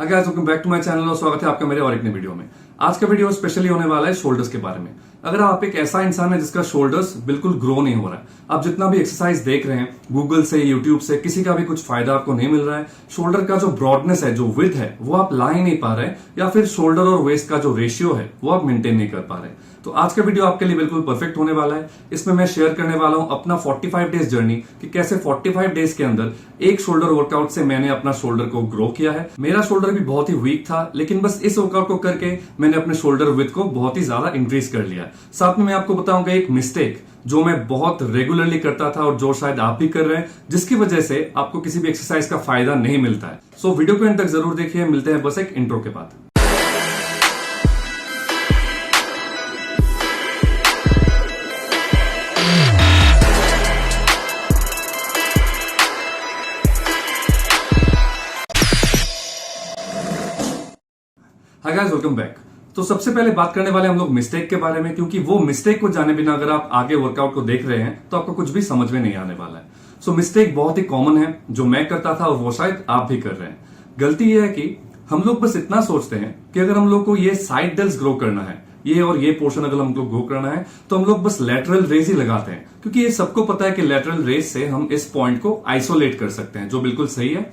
Hi guys, welcome back to my channel और स्वागत है आपका मेरे और एक नई वीडियो में। आज का वीडियो स्पेशली होने वाला है शोल्डर्स के बारे में। अगर आप एक ऐसा इंसान है जिसका शोल्डर्स बिल्कुल ग्रो नहीं हो रहा है, आप जितना भी एक्सरसाइज देख रहे हैं गूगल से, यूट्यूब से, किसी का भी कुछ फायदा आपको नहीं मिल रहा है, शोल्डर का जो ब्रॉडनेस है, जो विड्थ है, वो आप ला ही नहीं पा रहे, या फिर शोल्डर और वेस्ट का जो रेशियो है वो आप मेंटेन नहीं कर पा रहे, तो आज का वीडियो आपके लिए बिल्कुल परफेक्ट होने वाला है। इसमें मैं शेयर करने वाला हूं अपना 45 डेज जर्नी कि कैसे 45 डेज के अंदर एक शोल्डर वर्कआउट से मैंने अपना शोल्डर को ग्रो किया है। मेरा शोल्डर भी बहुत ही वीक था, लेकिन बस इस वर्कआउट को करके मैंने अपने शोल्डर विड्थ को बहुत ही ज्यादा इंक्रीज कर लिया। साथ में मैं आपको बताऊंगा एक मिस्टेक जो मैं बहुत रेगुलरली करता था और जो शायद आप भी कर रहे हैं, जिसकी वजह से आपको किसी भी एक्सरसाइज का फायदा नहीं मिलता है। सो वीडियो को एंड तक जरूर देखिए। मिलते हैं बस एक इंट्रो के बाद। हाय गाइस, वेलकम बैक। तो सबसे पहले बात करने वाले हम लोग मिस्टेक के बारे में, क्योंकि वो मिस्टेक को जाने बिना अगर आप आगे वर्कआउट को देख रहे हैं तो आपको कुछ भी समझ में नहीं आने वाला है। सो मिस्टेक बहुत ही कॉमन है जो मैं करता था और वो शायद आप भी कर रहे हैं। गलती ये है कि हम लोग बस इतना सोचते हैं कि अगर हम लोग को ये साइड डेल्स ग्रो करना है, ये और ये पोर्शन अगर हम लोग ग्रो करना है, तो हम लोग बस लैटरल रेज ही लगाते हैं, क्योंकि ये सबको पता है कि लैटरल रेज से हम इस पॉइंट को आइसोलेट कर सकते हैं, जो बिल्कुल सही है।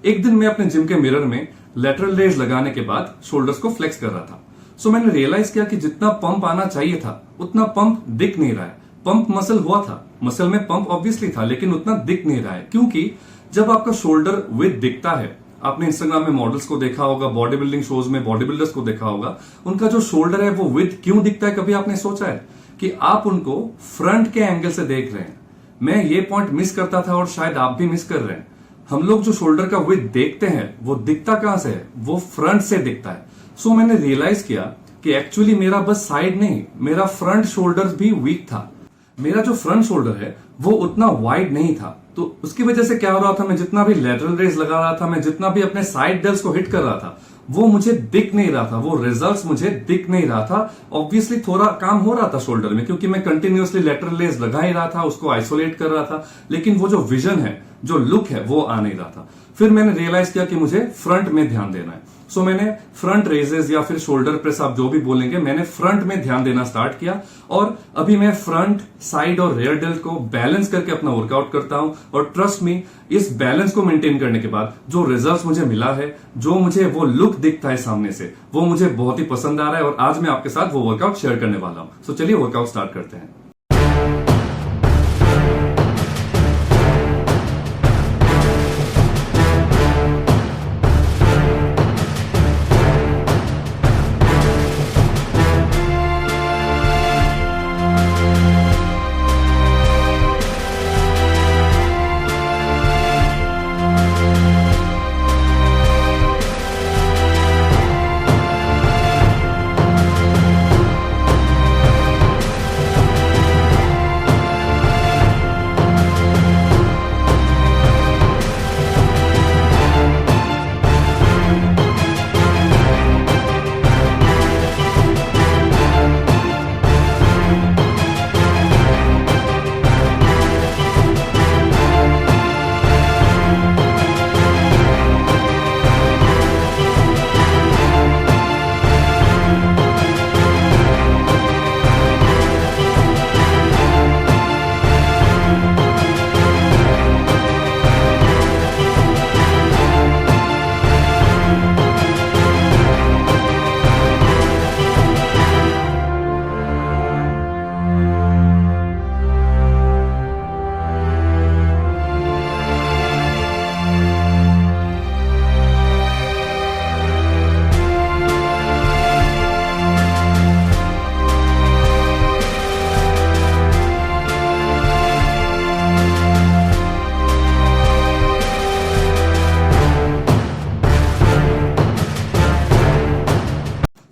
एक दिन मैं अपने जिम के मिरर में लैटरल रेज लगाने के बाद शोल्डर्स को फ्लेक्स कर रहा था। सो मैंने रियलाइज किया कि जितना पंप आना चाहिए था उतना पंप दिख नहीं रहा है। पंप मसल हुआ था, मसल में पंप ऑब्वियसली था, लेकिन उतना दिख नहीं रहा है, क्योंकि जब आपका शोल्डर विड्थ दिखता है, आपने इंस्टाग्राम में मॉडल्स को देखा होगा, बॉडी बिल्डिंग शोज में बॉडी बिल्डर्स को देखा होगा, उनका जो शोल्डर है वो विड्थ क्यों दिखता है? कभी आपने सोचा है कि आप उनको फ्रंट के एंगल से देख रहे हैं? मैं ये पॉइंट मिस करता था और शायद आप भी मिस कर रहे हैं। हम लोग जो शोल्डर का विड्थ देखते हैं वो दिखता कहां से है? वो फ्रंट से दिखता है। सो मैंने रियलाइज किया कि एक्चुअली मेरा बस साइड नहीं, मेरा फ्रंट शोल्डर भी वीक था। मेरा जो फ्रंट शोल्डर है वो उतना वाइड नहीं था, तो उसकी वजह से क्या हो रहा था, मैं जितना भी लैटरल रेज लगा रहा था, मैं जितना भी अपने साइड डेल्स को हिट कर रहा था, वो मुझे दिख नहीं रहा था, वो रिजल्ट्स मुझे दिख नहीं रहा था। ऑब्वियसली थोड़ा काम हो रहा था शोल्डर में, क्योंकि मैं कंटिन्यूअसली लैटरल रेज लगा ही रहा था, उसको आइसोलेट कर रहा था, लेकिन वो जो विजन है, जो लुक है, वो आ नहीं रहा था। फिर मैंने रियलाइज किया कि मुझे फ्रंट में ध्यान देना है। सो मैंने फ्रंट रेजेस या फिर शोल्डर प्रेस, आप जो भी बोलेंगे, मैंने फ्रंट में ध्यान देना स्टार्ट किया, और अभी मैं फ्रंट, साइड और रेयर डेल्ट को बैलेंस करके अपना वर्कआउट करता हूं। और ट्रस्ट मी, इस बैलेंस को मेंटेन करने के बाद जो रिजल्ट्स मुझे मिला है, जो मुझे वो लुक दिखता है सामने से, वो मुझे बहुत ही पसंद आ रहा है, और आज मैं आपके साथ वो वर्कआउट शेयर करने वाला हूं। सो चलिए वर्कआउट स्टार्ट करते हैं।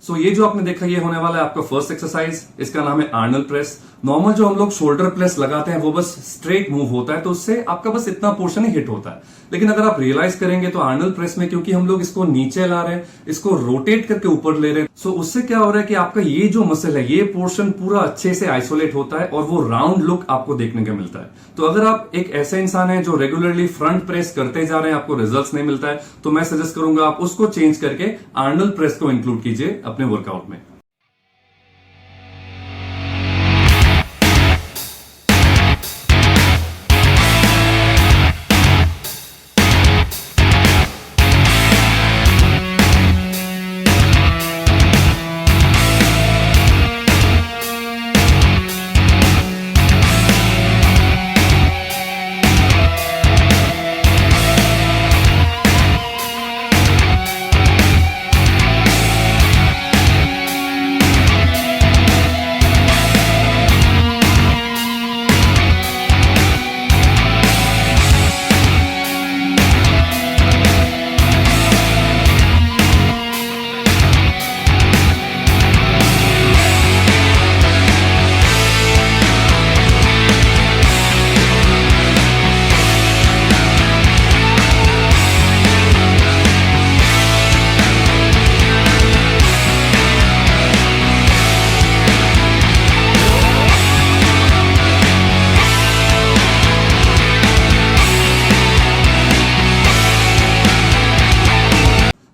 सो ये जो आपने देखा, ये होने वाला है आपका फर्स्ट एक्सरसाइज। इसका नाम है आर्नल्ड प्रेस। नॉर्मल जो हम लोग शोल्डर प्रेस लगाते हैं वो बस स्ट्रेट मूव होता है, तो उससे आपका बस इतना पोर्शन ही हिट होता है। लेकिन अगर आप रियलाइज करेंगे तो आर्नोल्ड प्रेस में क्योंकि हम लोग इसको नीचे ला रहे हैं, इसको रोटेट करके ऊपर ले रहे हैं, सो उससे क्या हो रहा है कि आपका ये जो मसल है ये पोर्शन पूरा अच्छे से आइसोलेट होता है और वो राउंड लुक आपको देखने को मिलता है। तो अगर आप एक ऐसे इंसान है जो रेगुलरली फ्रंट प्रेस करते जा रहे हैं, आपको रिजल्ट्स नहीं मिलता है, तो मैं सजेस्ट करूंगा आप उसको चेंज करके आर्नोल्ड प्रेस को इंक्लूड कीजिए अपने वर्कआउट में।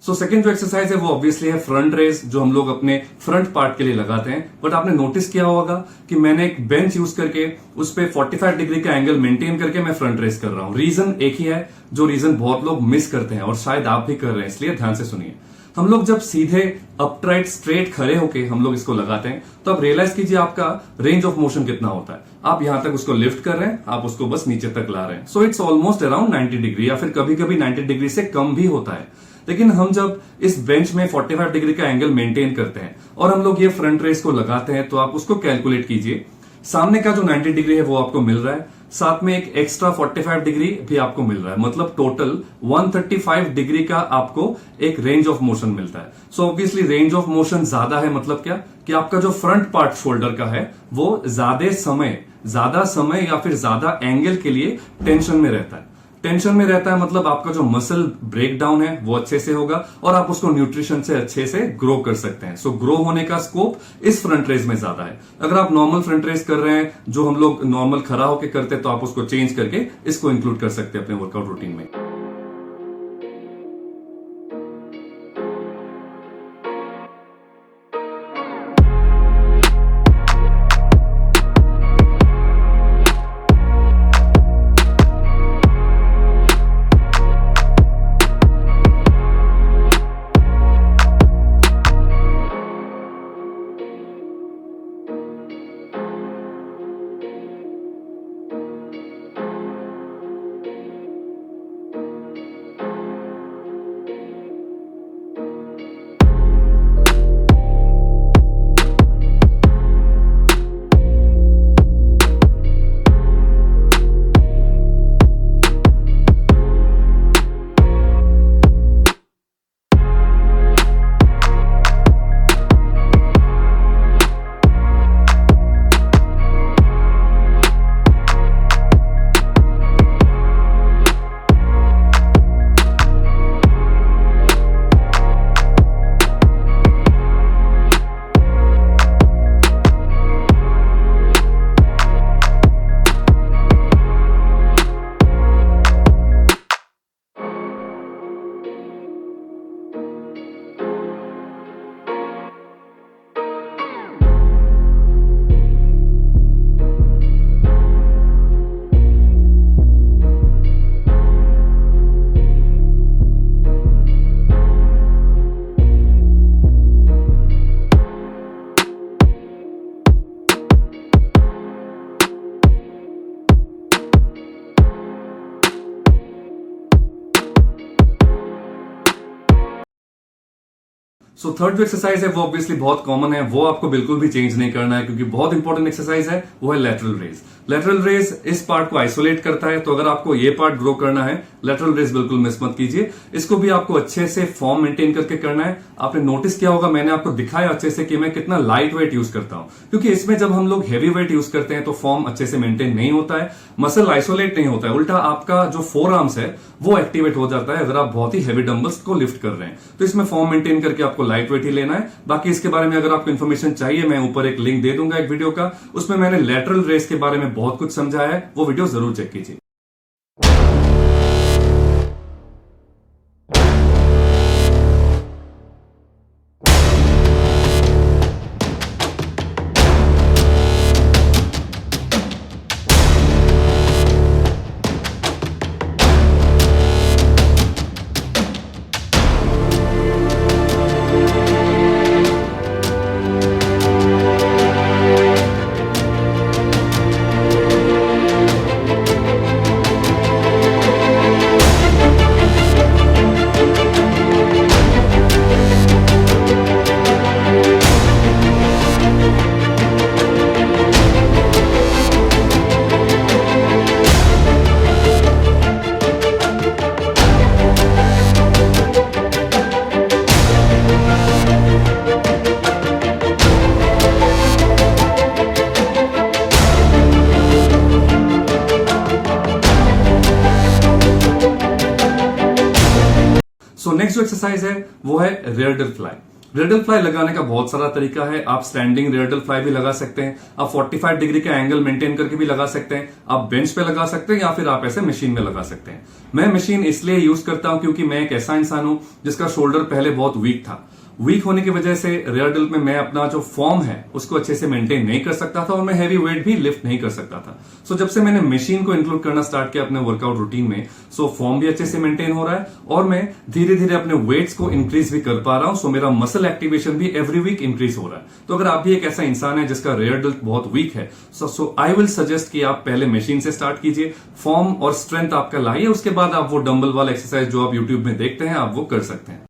सो सेकंड जो एक्सरसाइज है वो ऑब्वियसली है फ्रंट रेस, जो हम लोग अपने फ्रंट पार्ट के लिए लगाते हैं। बट आपने नोटिस किया होगा कि मैंने एक बेंच यूज करके उस पे 45 डिग्री का एंगल मेंटेन करके मैं फ्रंट रेस कर रहा हूं। रीजन एक ही है, जो रीजन बहुत लोग मिस करते हैं और शायद आप भी कर रहे हैं, इसलिए ध्यान से सुनिए। हम लोग जब सीधे अपराइट स्ट्रेट खड़े होके हम लोग इसको लगाते हैं तो आप रियलाइज कीजिए आपका रेंज ऑफ मोशन कितना होता है। आप यहां तक उसको लिफ्ट कर रहे हैं, आप उसको बस नीचे तक ला रहे हैं। So it's almost around 90 degree या फिर कभी कभी 90 डिग्री से कम भी होता है। लेकिन हम जब इस बेंच में 45 डिग्री का एंगल मेंटेन करते हैं और हम लोग ये फ्रंट रेस को लगाते हैं, तो आप उसको कैलकुलेट कीजिए। सामने का जो 90 डिग्री है वो आपको मिल रहा है, साथ में एक एक्स्ट्रा 45 डिग्री भी आपको मिल रहा है, मतलब टोटल 135 डिग्री का आपको एक रेंज ऑफ मोशन मिलता है। So obviously range of motion ज्यादा है, मतलब क्या कि आपका जो फ्रंट पार्ट शोल्डर का है वो ज्यादा समय या फिर ज्यादा एंगल के लिए टेंशन में रहता है। टेंशन में रहता है मतलब आपका जो मसल ब्रेक डाउन है वो अच्छे से होगा और आप उसको न्यूट्रिशन से अच्छे से ग्रो कर सकते हैं। सो ग्रो होने का स्कोप इस फ्रंट रेस में ज्यादा है। अगर आप नॉर्मल फ्रंट रेस कर रहे हैं जो हम लोग नॉर्मल खड़ा होकर करते हैं, तो आप उसको चेंज करके इसको इंक्लूड कर सकते हैं अपने वर्कआउट रूटीन में। सो थर्ड जो एक्सरसाइज है वो ऑब्वियसली बहुत कॉमन है, वो आपको बिल्कुल भी चेंज नहीं करना है क्योंकि बहुत इंपॉर्टेंट एक्सरसाइज है, वो है लेटरल रेज। लेटरल रेज इस पार्ट को आइसोलेट करता है, तो अगर आपको ये पार्ट ग्रो करना है, लेटरल रेज बिल्कुल मिस मत कीजिए। इसको भी आपको अच्छे से फॉर्म मेंटेन करके करना है। आपने नोटिस किया होगा, मैंने आपको दिखाया अच्छे से कि मैं कितना लाइट वेट यूज करता हूं, क्योंकि इसमें जब हम लोग हैवी वेट यूज करते हैं तो फॉर्म अच्छे से मेंटेन नहीं होता है, मसल आइसोलेट नहीं होता है, उल्टा आपका जो फोर आर्म्स है वो एक्टिवेट हो जाता है अगर आप बहुत ही हैवी डंबल्स को लिफ्ट कर रहे हैं। तो इसमें फॉर्म मेंटेन करके आपको लाइट वेट ही लेना है। बाकी इसके बारे में अगर आपको इन्फॉर्मेशन चाहिए, मैं ऊपर एक लिंक दे दूंगा एक वीडियो का, उसमें मैंने लेटरल रेस के बारे में बहुत कुछ समझाया है, वो वीडियो जरूर चेक कीजिए। सो नेक्स्ट जो एक्सरसाइज है वो है rare dealt fly. Rare dealt fly लगाने का बहुत सारा तरीका है। आप स्टैंडिंग रेयर डेल्ट फ्लाई भी लगा सकते हैं, आप 45 डिग्री का एंगल मेंटेन करके भी लगा सकते हैं, आप बेंच पे लगा सकते हैं, या फिर आप ऐसे मशीन में लगा सकते हैं। मैं मशीन इसलिए यूज करता हूं क्योंकि मैं एक ऐसा इंसान हूं जिसका शोल्डर पहले बहुत वीक था। वीक होने की वजह से रेयर डेल्ट में मैं अपना जो फॉर्म है उसको अच्छे से मेंटेन नहीं कर सकता था और मैं हैवी वेट भी लिफ्ट नहीं कर सकता था। सो जब से मैंने मशीन को इंक्लूड करना स्टार्ट किया अपने वर्कआउट रूटीन में, सो फॉर्म भी अच्छे से मेंटेन हो रहा है और मैं धीरे धीरे अपने वेट्स को इंक्रीज भी कर पा रहा हूं। सो मेरा मसल एक्टिवेशन भी एवरी वीक इंक्रीज हो रहा है। तो अगर आप भी एक ऐसा इंसान है जिसका रेयर डेल्ट बहुत वीक है, सो आई विल सजेस्ट कि आप पहले मशीन से स्टार्ट कीजिए, फॉर्म और स्ट्रेंथ आपका लाइए, उसके बाद आप वो डंबल वाला एक्सरसाइज जो आप यूट्यूब में देखते हैं आप वो कर सकते हैं।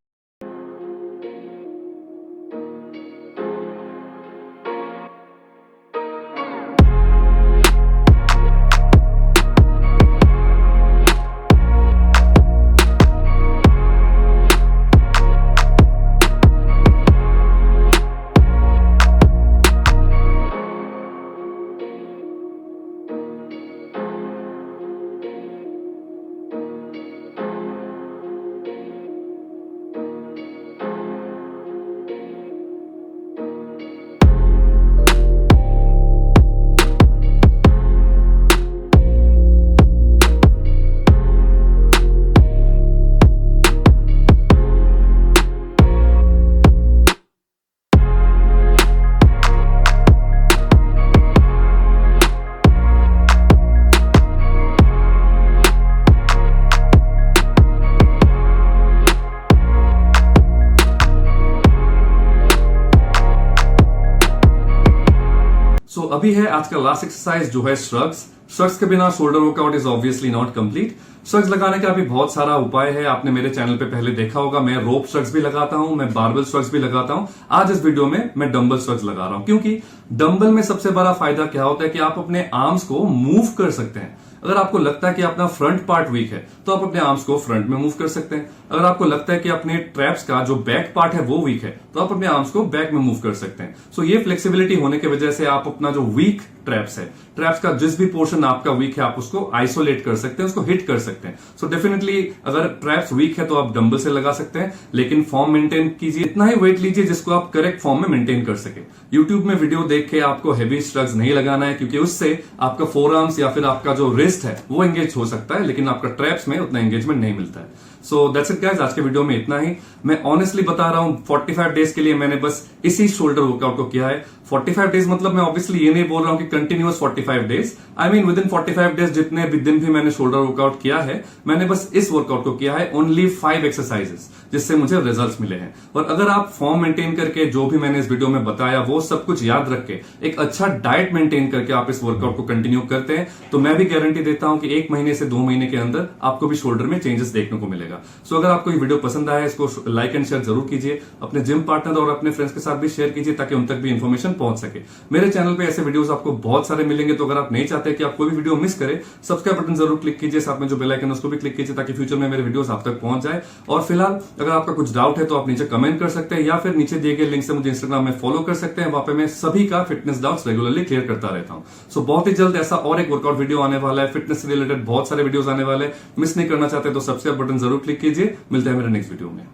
अभी है आज का लास्ट एक्सरसाइज जो है श्रग्स। श्रग्स के बिना shoulder workout is obviously not complete. Shrugs लगाने का भी बहुत सारा उपाय है, आपने मेरे चैनल पे पहले देखा होगा। मैं रोप श्रग्स भी लगाता हूं, मैं बारबेल श्रग्स भी लगाता हूं। आज इस वीडियो में मैं डंबल श्रग्स लगा रहा हूं, क्योंकि डंबल में सबसे बड़ा फायदा क्या होता है कि आप अपने आर्म्स को मूव कर सकते हैं। अगर आपको लगता है कि अपना फ्रंट पार्ट वीक है तो आप अपने आर्म्स को फ्रंट में मूव कर सकते हैं। अगर आपको लगता है कि अपने ट्रैप्स का जो बैक पार्ट है वो वीक है तो आप अपने आर्म्स को बैक में मूव कर सकते हैं। सो ये फ्लेक्सिबिलिटी होने की वजह से आप अपना जो वीक ट्रैप्स है, ट्रैप्स का जिस भी पोर्शन आपका वीक है आप उसको आइसोलेट कर सकते हैं, उसको हिट कर सकते हैं। सो डेफिनेटली अगर ट्रैप्स वीक है तो आप डंबल से लगा सकते हैं, लेकिन फॉर्म मेंटेन कीजिए, इतना ही वेट लीजिए जिसको आप करेक्ट फॉर्म में मेंटेन कर सके। यूट्यूब में वीडियो देख के आपको हेवी श्रग्स नहीं लगाना है, क्योंकि उससे आपका फोर आर्म्स या फिर आपका जो रिस्ट है वो एंगेज हो सकता है, लेकिन आपका ट्रैप्स में उतना एंगेजमेंट नहीं मिलता है। सो दैट्स इट गाइस, आज के वीडियो में इतना ही। मैं ऑनेस्टली बता रहा हूं 45 डेज के लिए मैंने बस इसी शोल्डर वर्कआउट को किया है। 45 डेज मतलब मैं ऑब्वियसली ये नहीं बोल रहा हूं कि continuous 45 days, I mean with in 45 days जितने भी दिन भी मैंने शोल्डर वर्कआउट किया है, मैंने बस इस वर्कआउट को किया है, ओनली 5 एक्सरसाइजेस, जिससे मुझे रिजल्ट्स मिले हैं। और अगर आप फॉर्म मेंटेन करके जो भी मैंने इस वीडियो में बताया वो सब कुछ याद रख के एक अच्छा डाइट मेंटेन करके आप इस वर्कआउट को कंटिन्यू करते हैं, तो मैं भी गारंटी देता हूं कि 1 महीने से 2 महीने के अंदर आपको भी शोल्डर में चेंजेस देखने को मिलेगा। मिलेगा। सो अगर आपको ये वीडियो पसंद आया, इसको लाइक एंड शेयर जरूर कीजिए, अपने जिम पार्टनर और अपने फ्रेंड्स के साथ भी शेयर कीजिए ताकि उन तक भी इन्फॉर्मेशन पहुंच सके। मेरे चैनल पे ऐसे वीडियोस आपको बहुत सारे मिलेंगे, तो अगर आप नहीं चाहते कि आप कोई भी वीडियो मिस करें, सब्सक्राइब बटन जरूर क्लिक कीजिए, साथ में जो बेल आइकन है उसको भी क्लिक कीजिए ताकि फ्यूचर में मेरे वीडियोस आप तक पहुंच जाए। और फिलहाल अगर आपका कुछ डाउट है तो आप नीचे कमेंट कर सकते हैं या फिर नीचे दिए गए लिंक से मुझे इंस्टाग्राम में फॉलो कर सकते हैं। वहां पे मैं सभी का फिटनेस डाउट्स रेगुलरली क्लियर करता रहता हूं। सो बहुत ही जल्द ऐसा और एक वर्कआउट वीडियो आने वाला है, फिटनेस से रिलेटेड बहुत सारे वीडियोस आने वाले हैं। मिस नहीं करना चाहते तो सब्सक्राइब बटन जरूर क्लिक कीजिए। मिलते हैं मेरे नेक्स्ट वीडियो में।